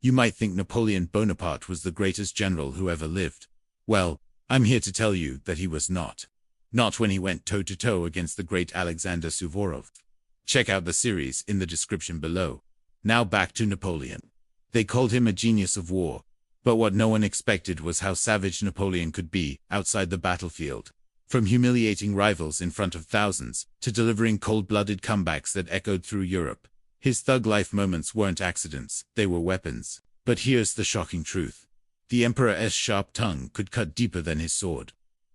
You might think Napoleon Bonaparte was the greatest general who ever lived. Well, I'm here to tell you that he was not. Not when he went toe-to-toe against the great Alexander Suvorov. Check out the series in the description below. Now back to Napoleon. They called him a genius of war, but what no one expected was how savage Napoleon could be outside the battlefield. From humiliating rivals in front of thousands, to delivering cold-blooded comebacks that echoed through Europe. His thug-life moments weren't accidents, they were weapons. But here's the shocking truth. The Emperor's sharp tongue could cut deeper than his sword.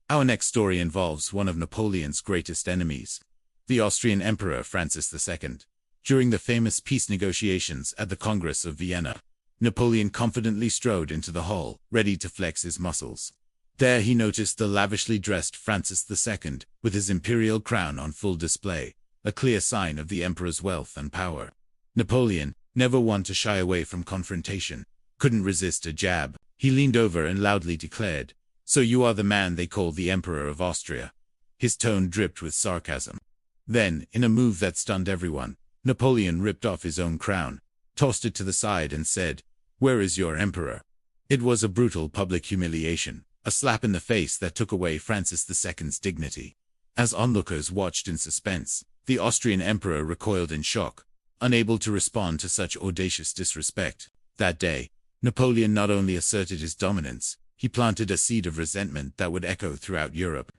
Our next story involves one of Napoleon's greatest enemies, the Austrian Emperor Francis II. During the famous peace negotiations at the Congress of Vienna, Napoleon confidently strode into the hall, ready to flex his muscles. There he noticed the lavishly dressed Francis II, with his imperial crown on full display, a clear sign of the emperor's wealth and power. Napoleon, never one to shy away from confrontation, couldn't resist a jab. He leaned over and loudly declared, "So you are the man they call the Emperor of Austria." His tone dripped with sarcasm. Then, in a move that stunned everyone, Napoleon ripped off his own crown, tossed it to the side and said, "Where is your emperor?" It was a brutal public humiliation, a slap in the face that took away Francis II's dignity. As onlookers watched in suspense, the Austrian emperor recoiled in shock, unable to respond to such audacious disrespect. That day, Napoleon not only asserted his dominance, he planted a seed of resentment that would echo throughout Europe.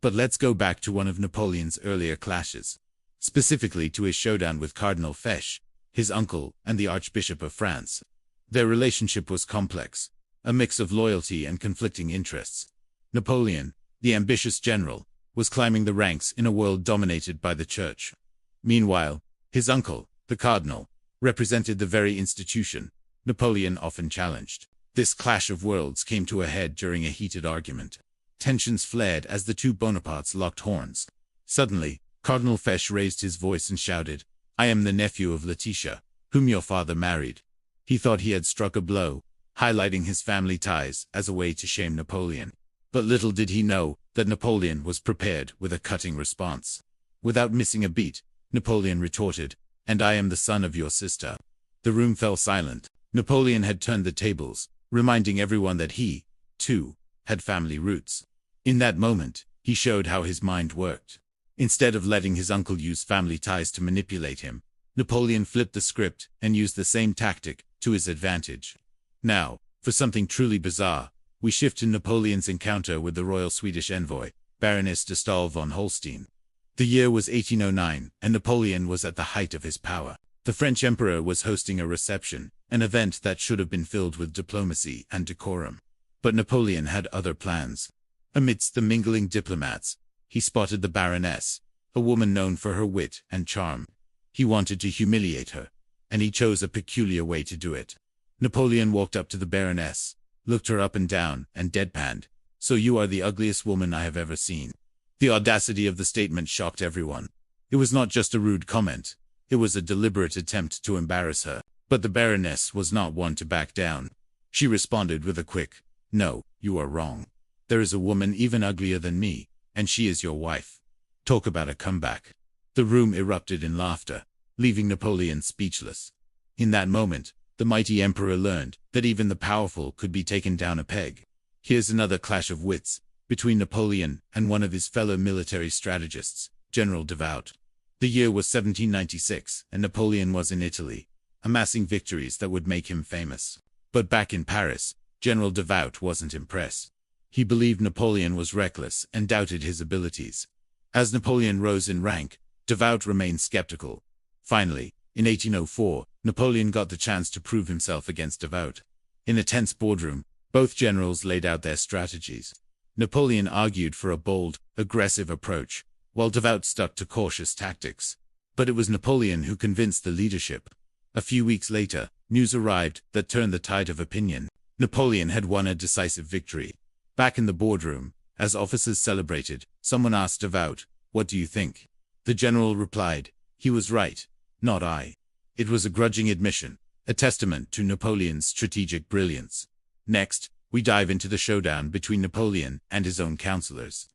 But let's go back to one of Napoleon's earlier clashes, specifically to his showdown with Cardinal Fesch, his uncle and the Archbishop of France. Their relationship was complex, a mix of loyalty and conflicting interests. Napoleon, the ambitious general, was climbing the ranks in a world dominated by the church. Meanwhile, his uncle, the cardinal, represented the very institution Napoleon often challenged. This clash of worlds came to a head during a heated argument. Tensions flared as the two Bonapartes locked horns. Suddenly, Cardinal Fesch raised his voice and shouted, "I am the nephew of Letitia, whom your father married." He thought he had struck a blow, highlighting his family ties as a way to shame Napoleon. But little did he know that Napoleon was prepared with a cutting response. Without missing a beat, Napoleon retorted, "And I am the son of your sister." The room fell silent. Napoleon had turned the tables, reminding everyone that he, too, had family roots. In that moment, he showed how his mind worked. Instead of letting his uncle use family ties to manipulate him, Napoleon flipped the script and used the same tactic to his advantage. Now, for something truly bizarre, we shift to Napoleon's encounter with the royal Swedish envoy, Baroness de Stael von Holstein. The year was 1809, and Napoleon was at the height of his power. The French emperor was hosting a reception, an event that should have been filled with diplomacy and decorum. But Napoleon had other plans. Amidst the mingling diplomats, he spotted the Baroness, a woman known for her wit and charm. He wanted to humiliate her, and he chose a peculiar way to do it. Napoleon walked up to the Baroness, looked her up and down, and deadpanned, "So you are the ugliest woman I have ever seen." The audacity of the statement shocked everyone. It was not just a rude comment. It was a deliberate attempt to embarrass her. But the Baroness was not one to back down. She responded with a quick, "No, you are wrong. There is a woman even uglier than me, and she is your wife." Talk about a comeback. The room erupted in laughter, leaving Napoleon speechless. In that moment, the mighty emperor learned that even the powerful could be taken down a peg. Here's another clash of wits between Napoleon and one of his fellow military strategists, General Davout. The year was 1796, and Napoleon was in Italy, amassing victories that would make him famous. But back in Paris, General Davout wasn't impressed. He believed Napoleon was reckless and doubted his abilities. As Napoleon rose in rank, Davout remained skeptical. Finally, in 1804, Napoleon got the chance to prove himself against Davout. In a tense boardroom, both generals laid out their strategies. Napoleon argued for a bold, aggressive approach, while Davout stuck to cautious tactics. But it was Napoleon who convinced the leadership. A few weeks later, news arrived that turned the tide of opinion. Napoleon had won a decisive victory. Back in the boardroom, as officers celebrated, someone asked Davout, "What do you think?" The general replied, "He was right, not I." It was a grudging admission, a testament to Napoleon's strategic brilliance. Next, we dive into the showdown between Napoleon and his own counselors.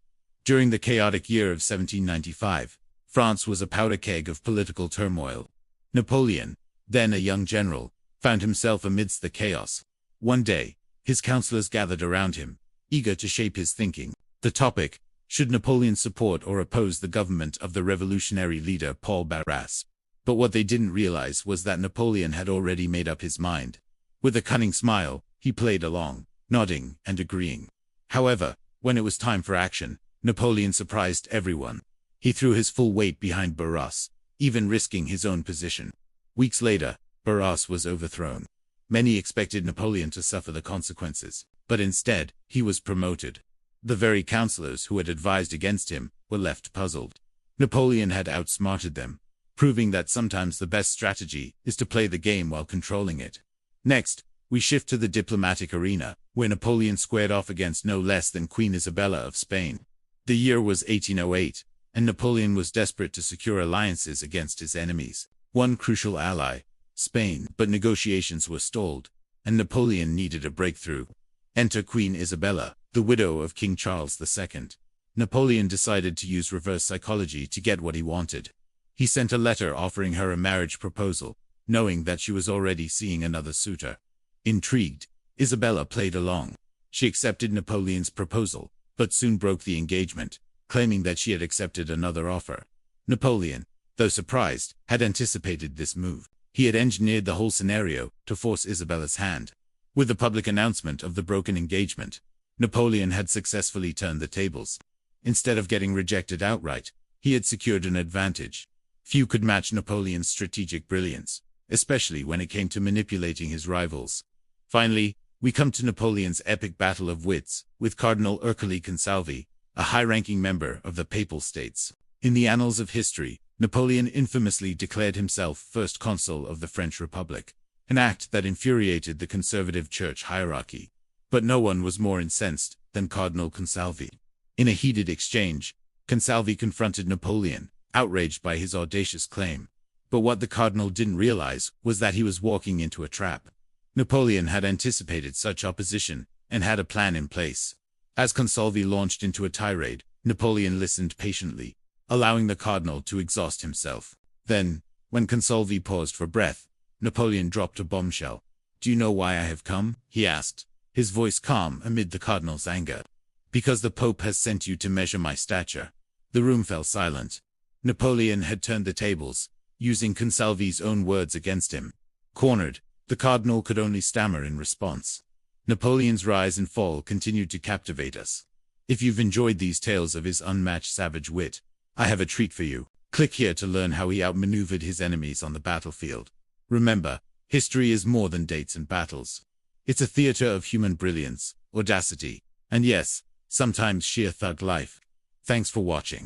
During the chaotic year of 1795, France was a powder keg of political turmoil. Napoleon, then a young general, found himself amidst the chaos. One day, his counselors gathered around him, eager to shape his thinking. The topic: should Napoleon support or oppose the government of the revolutionary leader Paul Barras? But what they didn't realize was that Napoleon had already made up his mind. With a cunning smile, he played along, nodding and agreeing. However, when it was time for action, Napoleon surprised everyone. He threw his full weight behind Barras, even risking his own position. Weeks later, Barras was overthrown. Many expected Napoleon to suffer the consequences, but instead, he was promoted. The very counselors who had advised against him were left puzzled. Napoleon had outsmarted them, proving that sometimes the best strategy is to play the game while controlling it. Next, we shift to the diplomatic arena, where Napoleon squared off against no less than Queen Isabella of Spain. The year was 1808, and Napoleon was desperate to secure alliances against his enemies. One crucial ally, Spain, but negotiations were stalled, and Napoleon needed a breakthrough. Enter Queen Isabella, the widow of King Charles II. Napoleon decided to use reverse psychology to get what he wanted. He sent a letter offering her a marriage proposal, knowing that she was already seeing another suitor. Intrigued, Isabella played along. She accepted Napoleon's proposal, but soon broke the engagement, claiming that she had accepted another offer. Napoleon, though surprised, had anticipated this move. He had engineered the whole scenario to force Isabella's hand. With the public announcement of the broken engagement, Napoleon had successfully turned the tables. Instead of getting rejected outright, he had secured an advantage. Few could match Napoleon's strategic brilliance, especially when it came to manipulating his rivals. Finally, we come to Napoleon's epic battle of wits, with Cardinal Ercole Consalvi, a high-ranking member of the Papal States. In the annals of history, Napoleon infamously declared himself first consul of the French Republic, an act that infuriated the conservative church hierarchy. But no one was more incensed than Cardinal Consalvi. In a heated exchange, Consalvi confronted Napoleon, outraged by his audacious claim. But what the cardinal didn't realize was that he was walking into a trap. Napoleon had anticipated such opposition and had a plan in place. As Consalvi launched into a tirade, Napoleon listened patiently, allowing the cardinal to exhaust himself. Then, when Consalvi paused for breath, Napoleon dropped a bombshell. "Do you know why I have come?" he asked, his voice calm amid the cardinal's anger. "Because the Pope has sent you to measure my stature." The room fell silent. Napoleon had turned the tables, using Consalvi's own words against him. Cornered, the cardinal could only stammer in response. Napoleon's rise and fall continued to captivate us. If you've enjoyed these tales of his unmatched savage wit, I have a treat for you. Click here to learn how he outmaneuvered his enemies on the battlefield. Remember, history is more than dates and battles. It's a theater of human brilliance, audacity, and yes, sometimes sheer thug life. Thanks for watching.